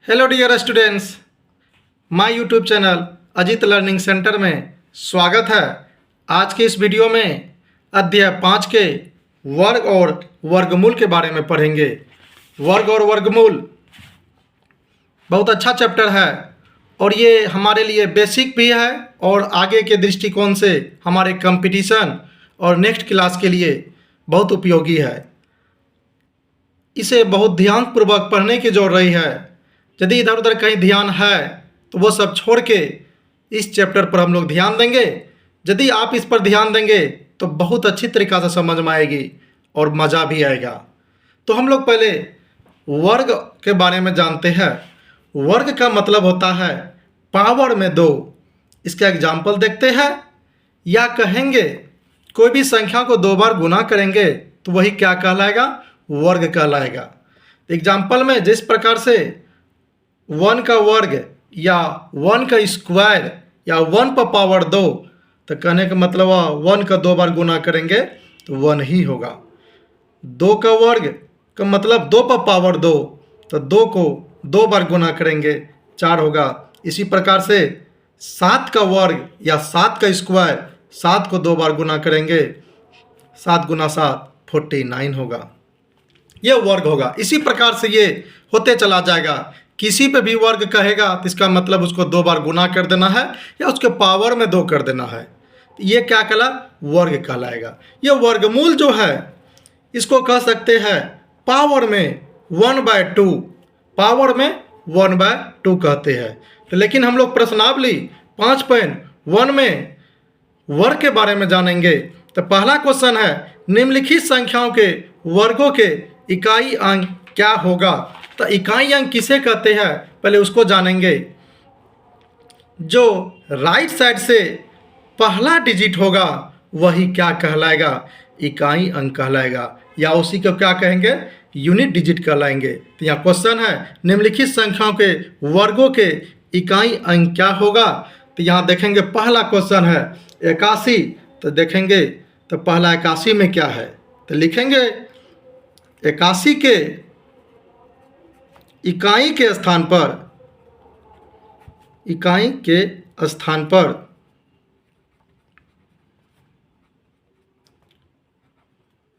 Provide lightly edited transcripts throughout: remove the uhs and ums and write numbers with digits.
Hello dear students, my YouTube channel Ajit learning centre में स्वागत है। आज के इस वीडियो में अध्याय 5 के वर्ग और वर्गमूल के बारे में पढ़ेंगे। वर्ग और वर्गमूल बहुत अच्छा चैप्टर है और ये हमारे लिए बेसिक भी है और आगे के दृष्टिकोण से हमारे कंपटीशन और नेक्स्ट क्लास के लिए बहुत उपयोगी है। इसे बहुत ध्यानपूर्वक पढ़ने की जरूरत रही है। यदि इधर उधर कहीं ध्यान है तो वो सब छोड़ के इस चैप्टर पर हम लोग ध्यान देंगे। यदि आप इस पर ध्यान देंगे तो बहुत अच्छी तरीक़ा से समझ में आएगी और मज़ा भी आएगा। तो हम लोग पहले वर्ग के बारे में जानते हैं। वर्ग का मतलब होता है पावर में 2। इसका एग्जाम्पल देखते हैं। या कहेंगे कोई भी संख्या को 2 बार गुना करेंगे तो वही क्या कहलाएगा? वर्ग कहलाएगा। एग्जाम्पल में जिस प्रकार से 1 का वर्ग या 1 का स्क्वायर या 1 पर पावर 2, तो कहने का मतलब 1 का 2 बार गुना करेंगे तो 1 ही होगा। 2 का वर्ग का मतलब 2 पर पावर 2, तो 2 को 2 बार गुना करेंगे 4 होगा। इसी प्रकार से 7 का वर्ग या 7 का स्क्वायर 7 को 2 बार गुना करेंगे 7 गुना 7 49 होगा। ये वर्ग होगा। इसी प्रकार से ये होते चला जाएगा। किसी पे भी वर्ग कहेगा तो इसका मतलब उसको 2 बार गुना कर देना है या उसके पावर में 2 कर देना है। ये क्या कहला? वर्ग कहलाएगा। ये वर्गमूल जो है इसको कह सकते हैं पावर में 1/2। पावर में 1/2 कहते हैं। तो लेकिन हम लोग प्रश्नावली 5.1 में वर्ग के बारे में जानेंगे। तो पहला क्वेश्चन है निम्नलिखित संख्याओं के वर्गों के इकाई अंक क्या होगा? तो इकाई अंक किसे कहते हैं पहले उसको जानेंगे। जो राइट साइड से पहला डिजिट होगा वही क्या कहलाएगा? इकाई अंक कहलाएगा, या उसी को क्या कहेंगे? यूनिट डिजिट कहलाएंगे। तो यहाँ क्वेश्चन है निम्नलिखित संख्याओं के वर्गों के इकाई अंक क्या होगा? तो यहाँ देखेंगे पहला क्वेश्चन है 81। तो देखेंगे तो पहला 81 में क्या है? तो लिखेंगे 81 के इकाई के स्थान पर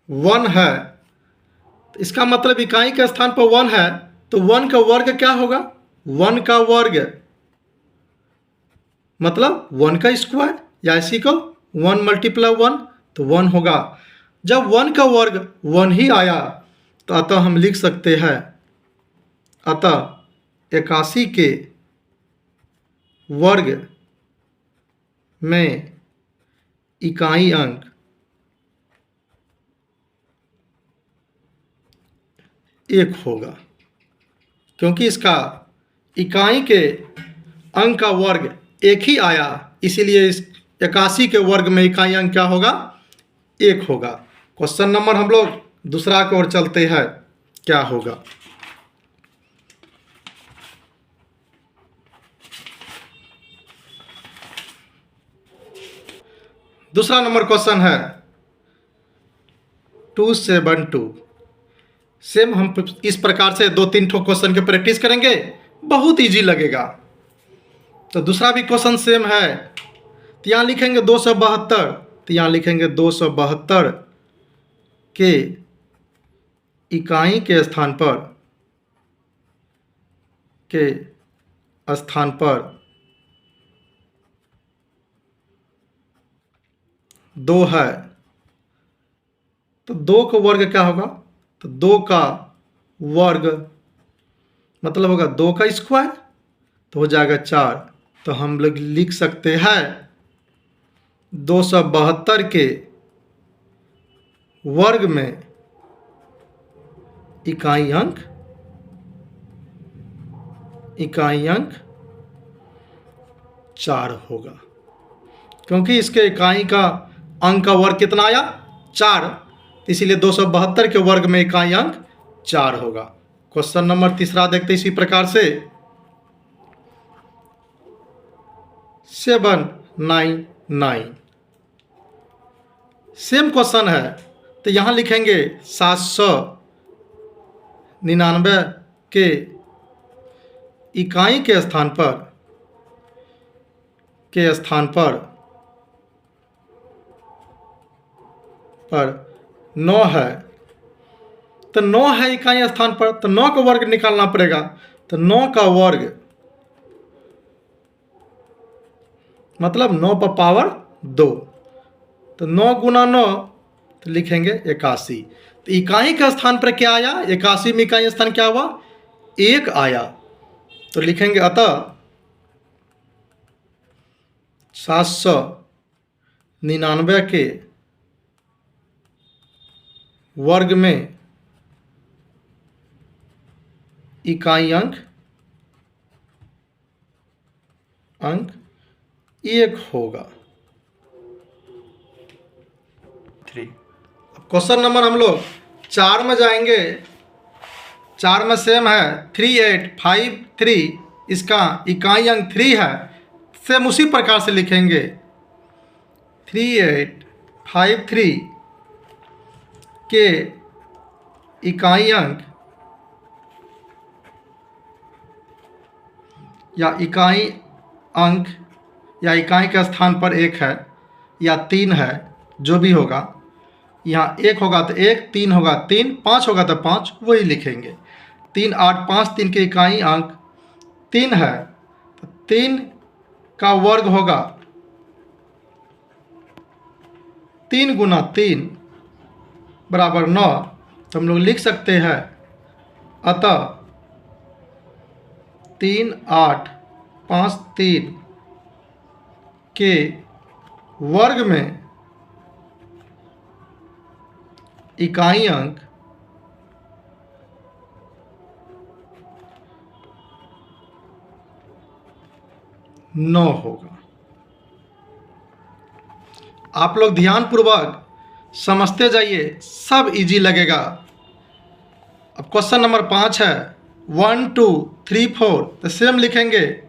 1 है। तो इसका मतलब इकाई के स्थान पर 1 है तो 1 का वर्ग क्या होगा? 1 का वर्ग मतलब 1 का स्क्वायर, या इसी को 1 × 1 तो 1 होगा। जब 1 का वर्ग 1 ही आया तो अतः हम लिख सकते हैं अतः 81 के वर्ग में इकाई अंक 1 होगा, क्योंकि इसका इकाई के अंक का वर्ग 1 ही आया, इसीलिए इस 81 के वर्ग में इकाई अंक क्या होगा? 1 होगा। क्वेश्चन नंबर हम लोग दूसरा की ओर चलते हैं। क्या होगा? दूसरा नंबर क्वेश्चन है 272। सेम हम इस प्रकार से 2-3 ठो क्वेश्चन के प्रैक्टिस करेंगे, बहुत इजी लगेगा। तो दूसरा भी क्वेश्चन सेम है। तो यहाँ लिखेंगे 272। तो यहाँ लिखेंगे 272 के इकाई के स्थान पर 2 है। तो 2 का वर्ग क्या होगा? तो 2 का वर्ग मतलब होगा 2 का स्क्वायर, तो हो जाएगा 4। तो हम लोग लिख सकते हैं 272 के वर्ग में इकाई अंक 4 होगा, क्योंकि इसके इकाई का अंक का वर्ग कितना आया? 4। इसीलिए 272 के वर्ग में इकाई अंक 4 होगा। क्वेश्चन नंबर तीसरा देखते इसी प्रकार से 799। सेम क्वेश्चन है। तो यहाँ लिखेंगे 799 के इकाई के स्थान पर 9 है, तो 9 है इकाई स्थान पर, तो 9 का वर्ग निकालना पड़ेगा। तो 9 का वर्ग मतलब 9 पर पावर 2, तो 9 गुना 9 तो लिखेंगे 81। तो इकाई के स्थान पर क्या आया? 81 में इकाई स्थान क्या हुआ? 1 आया, तो लिखेंगे अतः 799 के वर्ग में इकाई अंक 1 होगा। 3। अब क्वेश्चन नंबर हम लोग 4 में जाएंगे। 4 में सेम है 3853, इसका इकाई अंक 3 है। सेम उसी प्रकार से लिखेंगे 3853 के इकाई अंक या इकाई के स्थान पर 1 है या 3 है, जो भी होगा। यहाँ 1 होगा तो 1, 3 होगा 3, 5 होगा तो 5, वही लिखेंगे। 3 8 5 3 के इकाई अंक 3 है, तो 3 का वर्ग होगा 3 गुना 3 बराबर 9, तो हम लोग लिख सकते हैं अतः 3 8 5 3 के वर्ग में इकाई अंक 9 होगा। आप लोग ध्यानपूर्वक समझते जाइए, सब इजी लगेगा। अब क्वेश्चन नंबर 5 है 1 2 3 4, तो सेम लिखेंगे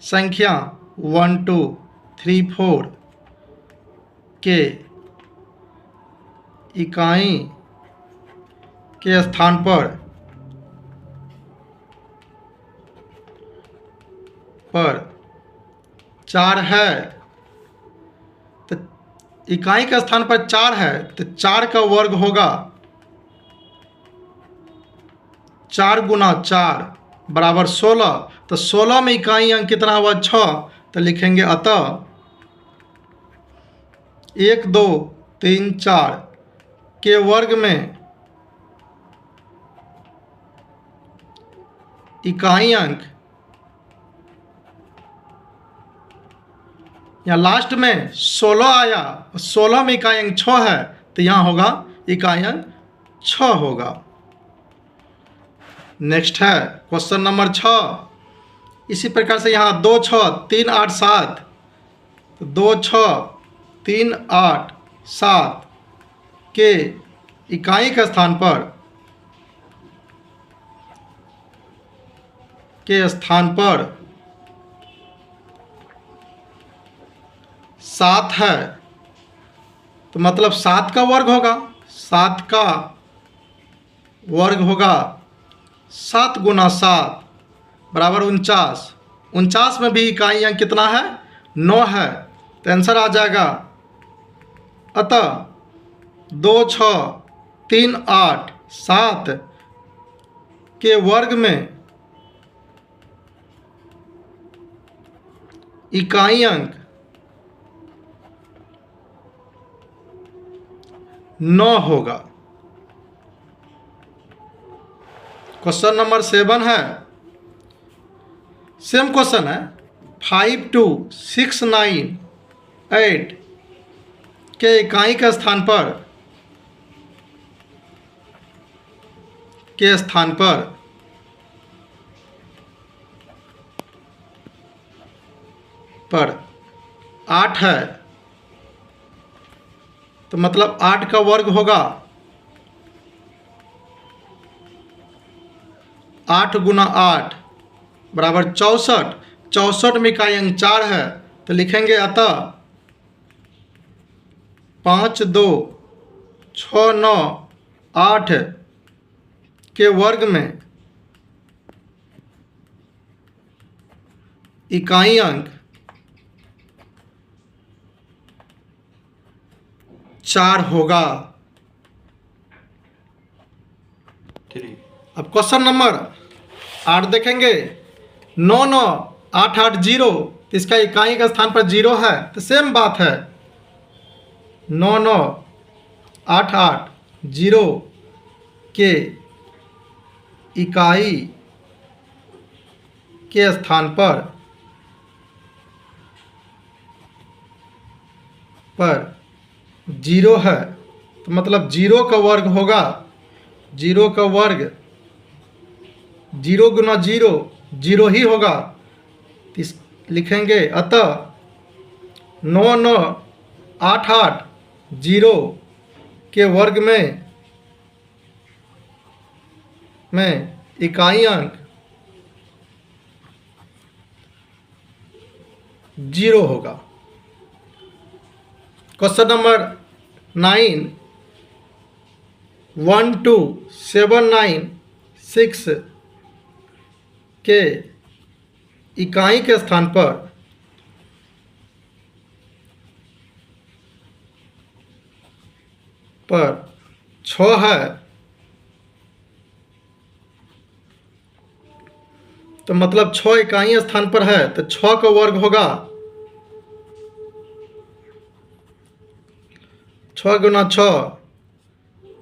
संख्या 1 2 3 4 के इकाई के स्थान पर 4 है, तो इकाई के स्थान पर 4 है, तो 4 का वर्ग होगा 4 गुना 4 बराबर 16, तो 16 में इकाई अंक कितना हुआ? 6, तो लिखेंगे अतः 1 2 3 4 के वर्ग में इकाई अंक, यहाँ लास्ट में 16 आया, 16 में इकाई अंक 6 है, तो यहाँ होगा इकाई अंक 6 होगा। नेक्स्ट है क्वेश्चन नंबर 6। इसी प्रकार से यहाँ 2 6 3 8 7, तो 2 6 3 8 7 के इकाई के स्थान पर 7 है, तो मतलब 7 का वर्ग होगा, 7 का वर्ग होगा 7 गुना 7 बराबर 49। 49 में भी इकाई अंक कितना है? 9 है, तो आंसर आ जाएगा अतः 2 6 3 8 7 के वर्ग में इकाई अंक 9 होगा। क्वेश्चन नंबर 7 है, सेम क्वेश्चन है 5 2 6 9 8 के इकाई के स्थान पर 8 है, तो मतलब 8 का वर्ग होगा 8 गुना 8 बराबर 64। 64 में इकाई अंक 4 है, तो लिखेंगे अतः 5 2 6 9 8 के वर्ग में इकाई अंक 4 होगा। अब क्वेश्चन नंबर 8 देखेंगे। 9 9 8 8 0, तो इसका इकाई का स्थान पर 0 है, तो सेम बात है। 9 9 8 8 0 के इकाई के स्थान पर 0 है, तो मतलब 0 का वर्ग होगा। 0 का वर्ग 0 गुना 0 0 ही होगा, तो लिखेंगे अतः 9 9 8 8 0 के वर्ग में इकाई अंक 0 होगा। क्वेश्चन नंबर 9 1 2 7 9 6 के इकाई के स्थान पर 6 है, तो मतलब 6 इकाई स्थान पर है, तो 6 का वर्ग होगा 6 गुना 6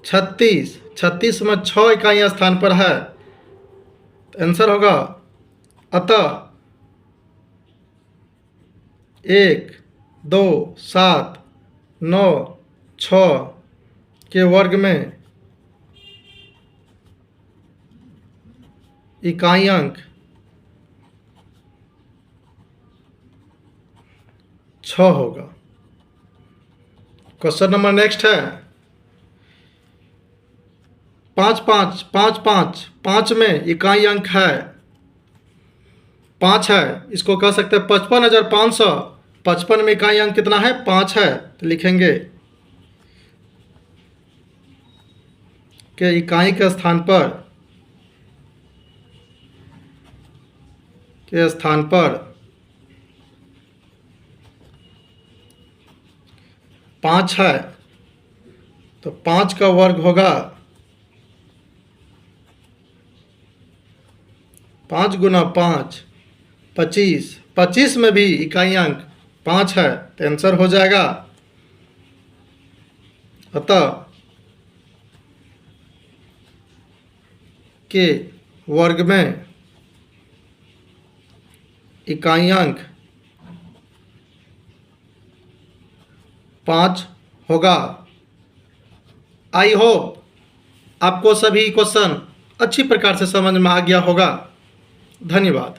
36, 36 में 6 इकाई स्थान पर है, तो आंसर होगा अतः 1 2 7 9 6 के वर्ग में इकाई अंक 6 होगा। क्वेश्चन नंबर नेक्स्ट है 5 5 5 5 5 में इकाई अंक है 5 है, इसको कह सकते हैं 55,500। 55 में इकाई अंक कितना है? 5 है, तो लिखेंगे कि इकाई के स्थान पर 5 है, तो 5 का वर्ग होगा 5 गुना 5 25, 25 में भी इकाई अंक 5 है, तो आंसर हो जाएगा अतः के वर्ग में इकाई अंक 5 होगा। आई होप आपको सभी क्वेश्चन अच्छी प्रकार से समझ में आ गया होगा। धन्यवाद।